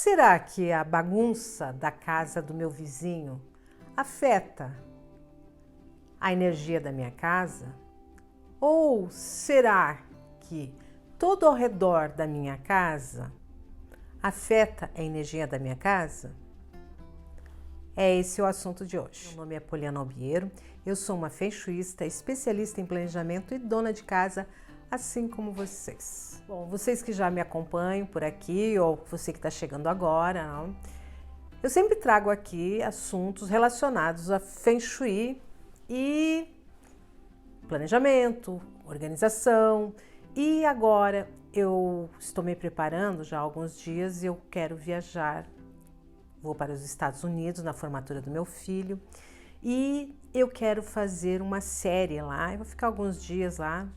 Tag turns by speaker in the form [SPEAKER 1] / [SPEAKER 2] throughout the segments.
[SPEAKER 1] Será que a bagunça da casa do meu vizinho afeta a energia da minha casa? Ou será que todo ao redor da minha casa afeta a energia da minha casa? É esse o assunto de hoje. Meu nome é Poliana Albiero, eu sou uma feng-shuista, especialista em planejamento e dona de casa, assim como vocês. Bom, vocês que já me acompanham por aqui, ou você que está chegando agora, não? Eu sempre trago aqui assuntos relacionados a Feng Shui e planejamento, organização. E agora eu estou me preparando já há alguns dias e eu quero viajar. Vou para os Estados Unidos na formatura do meu filho e eu quero fazer uma série lá. Eu vou ficar alguns dias lá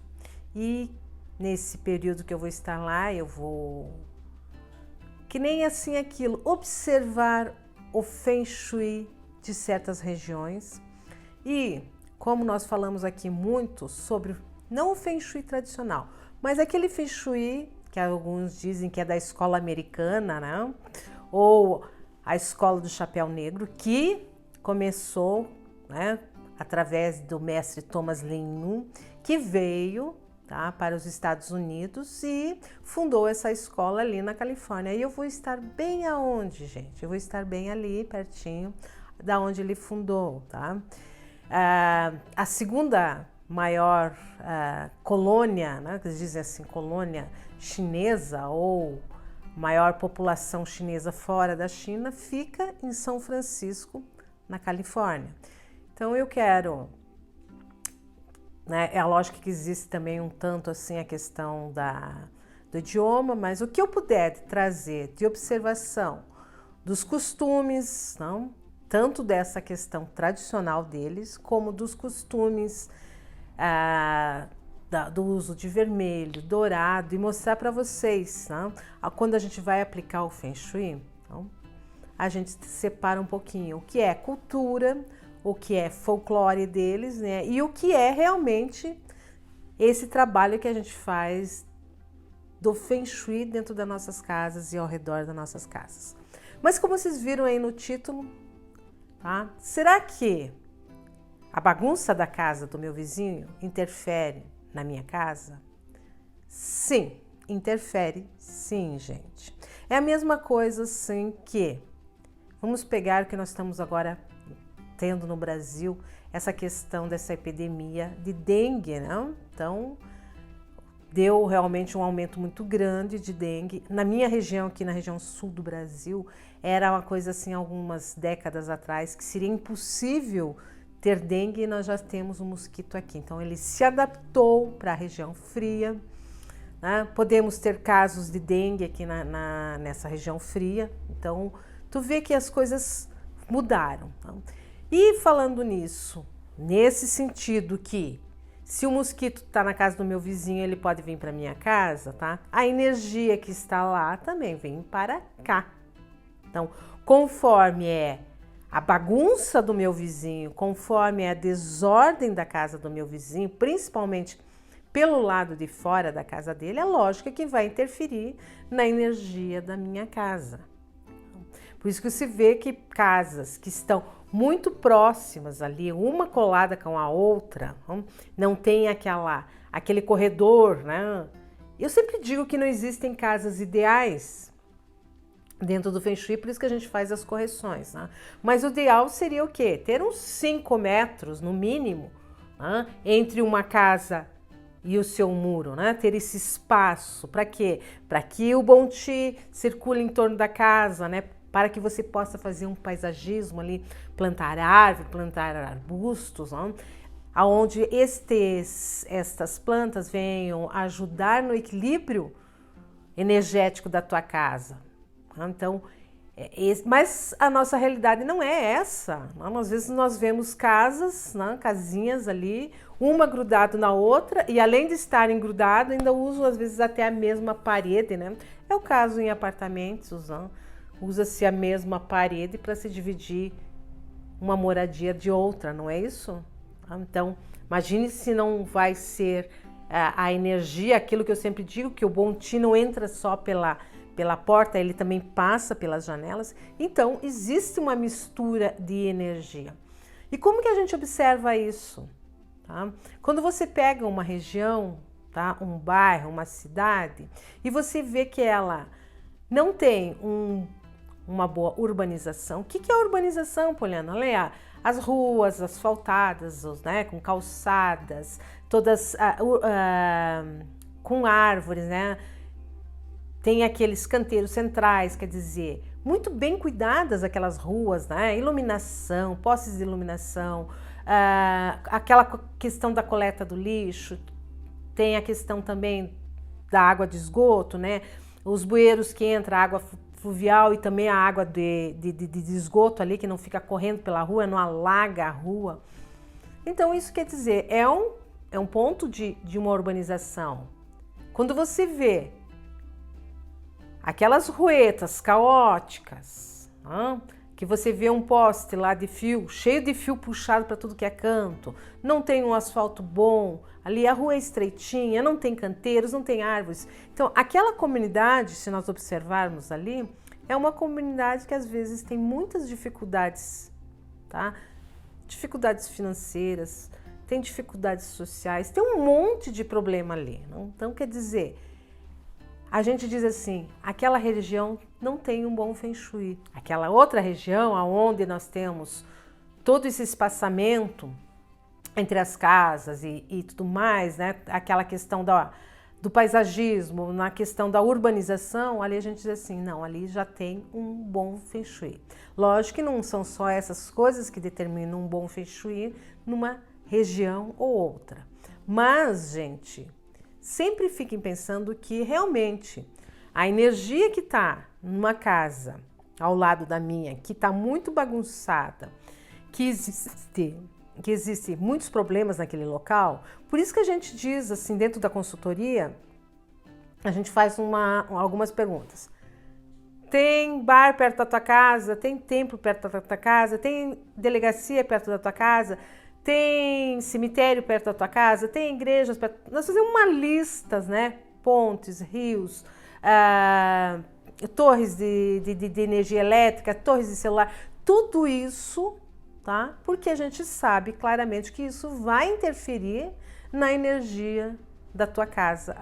[SPEAKER 1] e nesse período que eu vou estar lá, eu vou, que nem assim aquilo, observar o Feng Shui de certas regiões. E como nós falamos aqui muito sobre, não o Feng Shui tradicional, mas aquele Feng Shui que alguns dizem que é da escola americana, né? Ou a escola do chapéu negro, que começou, né, através do mestre Thomas Lin Nun, que veio, tá, para os Estados Unidos e fundou essa escola ali na Califórnia. E eu vou estar bem aonde, gente? Eu vou estar bem ali, pertinho da onde ele fundou, tá? A segunda maior colônia, né, que eles dizem assim, colônia chinesa ou maior população chinesa fora da China, fica em São Francisco, na Califórnia. Então eu quero, né, é lógico que existe também um tanto assim a questão do idioma, mas o que eu puder trazer de observação dos costumes, não? Tanto dessa questão tradicional deles, como dos costumes do uso de vermelho, dourado, e mostrar para vocês, né? Quando a gente vai aplicar o Feng Shui, então, a gente separa um pouquinho o que é cultura, o que é folclore deles, né? E o que é realmente esse trabalho que a gente faz do Feng Shui dentro das nossas casas e ao redor das nossas casas. Mas como vocês viram aí no título, tá? Será que a bagunça da casa do meu vizinho interfere na minha casa? Sim, interfere sim, gente. É a mesma coisa assim que, vamos pegar o que nós estamos agora tendo no Brasil, essa questão dessa epidemia de dengue, né? Então, deu realmente um aumento muito grande de dengue. Na minha região, aqui na região sul do Brasil, era uma coisa assim, algumas décadas atrás, que seria impossível ter dengue e nós já temos um mosquito aqui. Então ele se adaptou para a região fria, né? Podemos ter casos de dengue aqui nessa região fria. Então tu vê que as coisas mudaram. Então. E falando nisso, nesse sentido que se o mosquito está na casa do meu vizinho, ele pode vir para minha casa, tá? A energia que está lá também vem para cá. Então, conforme é a bagunça do meu vizinho, conforme é a desordem da casa do meu vizinho, principalmente pelo lado de fora da casa dele, é lógico que vai interferir na energia da minha casa. Por isso que se vê que casas que estão muito próximas ali, uma colada com a outra, não tem aquele corredor, né? Eu sempre digo que não existem casas ideais dentro do Feng Shui, por isso que a gente faz as correções, né? Mas o ideal seria o quê? Ter uns 5 metros, no mínimo, né, entre uma casa e o seu muro, né? Ter esse espaço, para quê? Para que o Bom Qi circule em torno da casa, né? Para que você possa fazer um paisagismo ali, plantar árvore, plantar arbustos, né? Onde estas plantas venham ajudar no equilíbrio energético da tua casa. Então, mas a nossa realidade não é essa. Às vezes nós vemos casas, né, casinhas ali, uma grudada na outra, e além de estarem grudadas, ainda usam às vezes até a mesma parede, né? É o caso em apartamentos, né? Usa-se a mesma parede para se dividir uma moradia de outra, não é isso? Então, imagine se não vai ser a energia, aquilo que eu sempre digo, que o Bom Qi não entra só pela porta, ele também passa pelas janelas. Então, existe uma mistura de energia. E como que a gente observa isso? Tá? Quando você pega uma região, tá? Um bairro, uma cidade, e você vê que ela não tem uma boa urbanização. O que é urbanização, Poliana? Leia, as ruas asfaltadas, né? Com calçadas, todas com árvores, né? Tem aqueles canteiros centrais, quer dizer, muito bem cuidadas aquelas ruas, né? Iluminação, postes de iluminação, aquela questão da coleta do lixo, tem a questão também da água de esgoto, né? Os bueiros que entra a água fluvial e também a água de esgoto ali, que não fica correndo pela rua, não alaga a rua. Então isso quer dizer, é um ponto de uma urbanização. Quando você vê aquelas ruetas caóticas, que você vê um poste lá de fio, cheio de fio puxado para tudo que é canto, não tem um asfalto bom, ali a rua é estreitinha, não tem canteiros, não tem árvores. Então, aquela comunidade, se nós observarmos ali, é uma comunidade que às vezes tem muitas dificuldades, tá? Dificuldades financeiras, tem dificuldades sociais, tem um monte de problema ali. Então, quer dizer, a gente diz assim, aquela região não tem um bom feng shui. Aquela outra região, onde nós temos todo esse espaçamento entre as casas e tudo mais, né? Aquela questão do paisagismo, na questão da urbanização, ali a gente diz assim, não, ali já tem um bom feng shui. Lógico que não são só essas coisas que determinam um bom feng shui numa região ou outra. Mas, gente, sempre fiquem pensando que realmente a energia que está numa casa ao lado da minha, que está muito bagunçada, que existe muitos problemas naquele local, por isso que a gente diz assim, dentro da consultoria, a gente faz algumas perguntas. Tem bar perto da tua casa? Tem templo perto da tua casa? Tem delegacia perto da tua casa? Tem cemitério perto da tua casa? Tem igrejas perto? Nós fazemos uma lista, né? Pontes, rios, torres de energia elétrica, torres de celular, tudo isso, tá? Porque a gente sabe claramente que isso vai interferir na energia da tua casa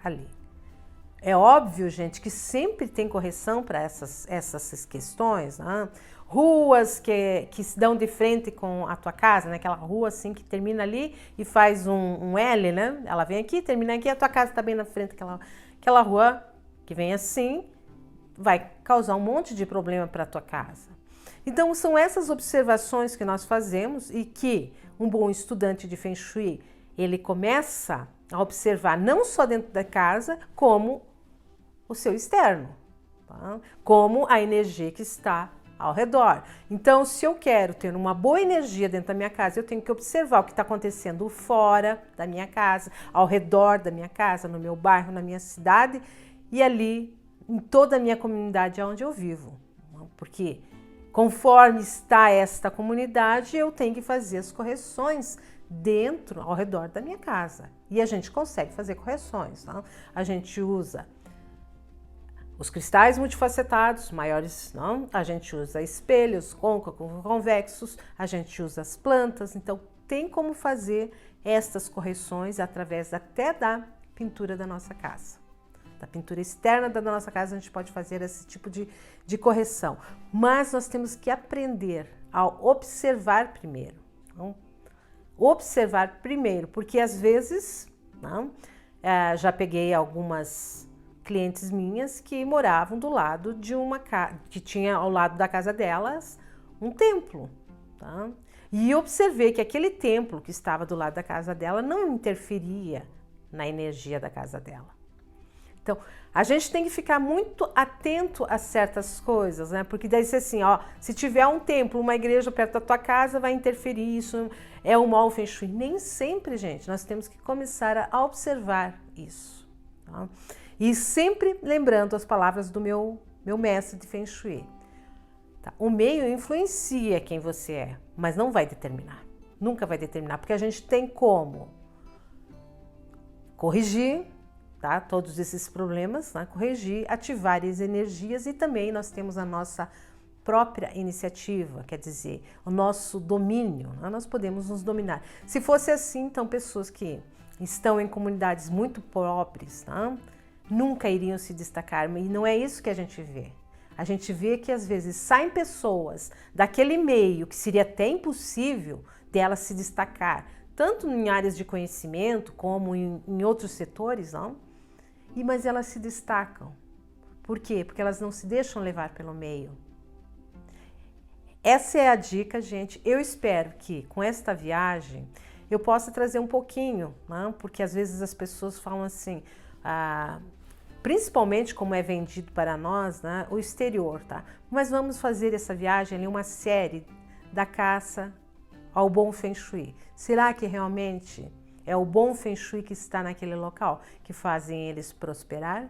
[SPEAKER 1] ali. É óbvio, gente, que sempre tem correção para essas questões, né? Ruas que se dão de frente com a tua casa, né? Aquela rua assim que termina ali e faz um L, né? Ela vem aqui, termina aqui, a tua casa está bem na frente, aquela rua que vem assim, vai causar um monte de problema para a tua casa. Então, são essas observações que nós fazemos e que um bom estudante de Feng Shui, ele começa a observar não só dentro da casa, como o seu externo, tá? Como a energia que está ao redor. Então, se eu quero ter uma boa energia dentro da minha casa, eu tenho que observar o que está acontecendo fora da minha casa, ao redor da minha casa, no meu bairro, na minha cidade e ali em toda a minha comunidade onde eu vivo. Porque conforme está esta comunidade, eu tenho que fazer as correções dentro, ao redor da minha casa. E a gente consegue fazer correções, tá? A gente usa os cristais multifacetados, maiores, não? A gente usa espelhos, côncavos, convexos, a gente usa as plantas, então tem como fazer estas correções através até da pintura da nossa casa. Da pintura externa da nossa casa a gente pode fazer esse tipo de correção, mas nós temos que aprender a observar primeiro, não? Observar primeiro, porque às vezes, não? Já peguei algumas clientes minhas que moravam do lado de uma casa, que tinha ao lado da casa delas um templo, tá? E observei que aquele templo que estava do lado da casa dela não interferia na energia da casa dela. Então, a gente tem que ficar muito atento a certas coisas, né? Porque daí assim, ó, se tiver um templo, uma igreja perto da tua casa, vai interferir, isso é um mau feng shui. Nem sempre, gente, nós temos que começar a observar isso, tá? E sempre lembrando as palavras do meu mestre de Feng Shui. Tá? O meio influencia quem você é, mas não vai determinar. Nunca vai determinar, porque a gente tem como corrigir, tá? Todos esses problemas, né? Corrigir, ativar as energias e também nós temos a nossa própria iniciativa, quer dizer, o nosso domínio, né? Nós podemos nos dominar. Se fosse assim, então pessoas que estão em comunidades muito pobres, né? Nunca iriam se destacar, e não é isso que a gente vê. A gente vê que às vezes saem pessoas daquele meio que seria até impossível delas se destacar, tanto em áreas de conhecimento como em outros setores, não? Mas elas se destacam. Por quê? Porque elas não se deixam levar pelo meio. Essa é a dica, gente. Eu espero que com esta viagem eu possa trazer um pouquinho, não? Porque às vezes as pessoas falam assim, principalmente como é vendido para nós, né, o exterior, tá? Mas vamos fazer essa viagem ali, uma série da caça ao bom Feng Shui. Será que realmente é o bom Feng Shui que está naquele local que fazem eles prosperar?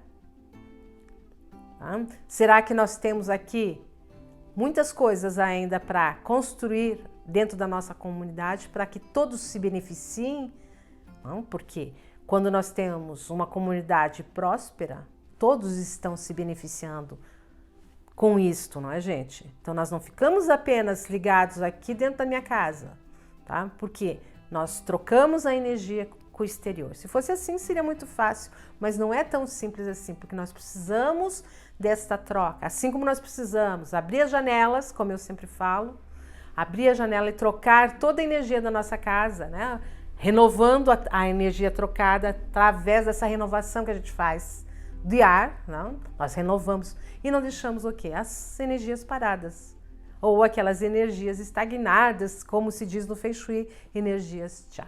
[SPEAKER 1] Tá? Será que nós temos aqui muitas coisas ainda para construir dentro da nossa comunidade para que todos se beneficiem? Não? Porque quando nós temos uma comunidade próspera, todos estão se beneficiando com isto, não é, gente? Então nós não ficamos apenas ligados aqui dentro da minha casa, tá? Porque nós trocamos a energia com o exterior. Se fosse assim, seria muito fácil, mas não é tão simples assim, porque nós precisamos desta troca. Assim como nós precisamos abrir as janelas, como eu sempre falo, abrir a janela e trocar toda a energia da nossa casa, né? Renovando a energia trocada através dessa renovação que a gente faz de ar, não? Nós renovamos e não deixamos o quê? As energias paradas ou aquelas energias estagnadas, como se diz no Feng Shui, energias Cha.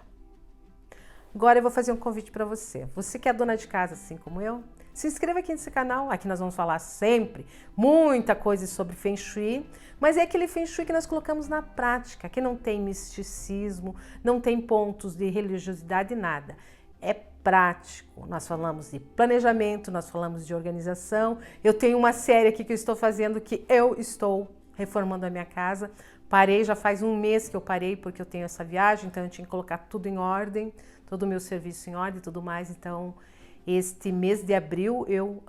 [SPEAKER 1] Agora eu vou fazer um convite para você. Você que é dona de casa, assim como eu, se inscreva aqui nesse canal. Aqui nós vamos falar sempre muita coisa sobre Feng Shui, mas é aquele Feng Shui que nós colocamos na prática, que não tem misticismo, não tem pontos de religiosidade, nada. É prático. Nós falamos de planejamento, nós falamos de organização. Eu tenho uma série aqui que eu estou fazendo que eu estou reformando a minha casa. Parei, já faz um mês que eu parei porque eu tenho essa viagem, então eu tinha que colocar tudo em ordem, todo o meu serviço em ordem e tudo mais. Então, este mês de abril eu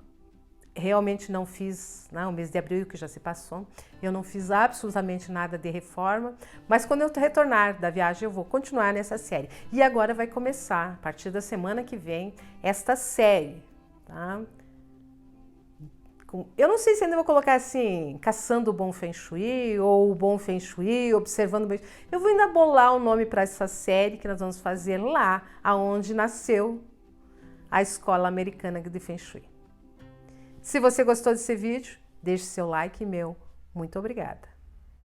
[SPEAKER 1] realmente não fiz, o mês de abril que já se passou, eu não fiz absolutamente nada de reforma, mas quando eu retornar da viagem eu vou continuar nessa série. E agora vai começar, a partir da semana que vem, esta série, tá? Eu não sei se ainda vou colocar assim, caçando o bom Feng Shui ou o bom Feng Shui, observando bem. Eu vou ainda bolar o nome para essa série que nós vamos fazer lá, aonde nasceu a Escola Americana de Feng Shui. Se você gostou desse vídeo, deixe seu like e meu muito obrigada.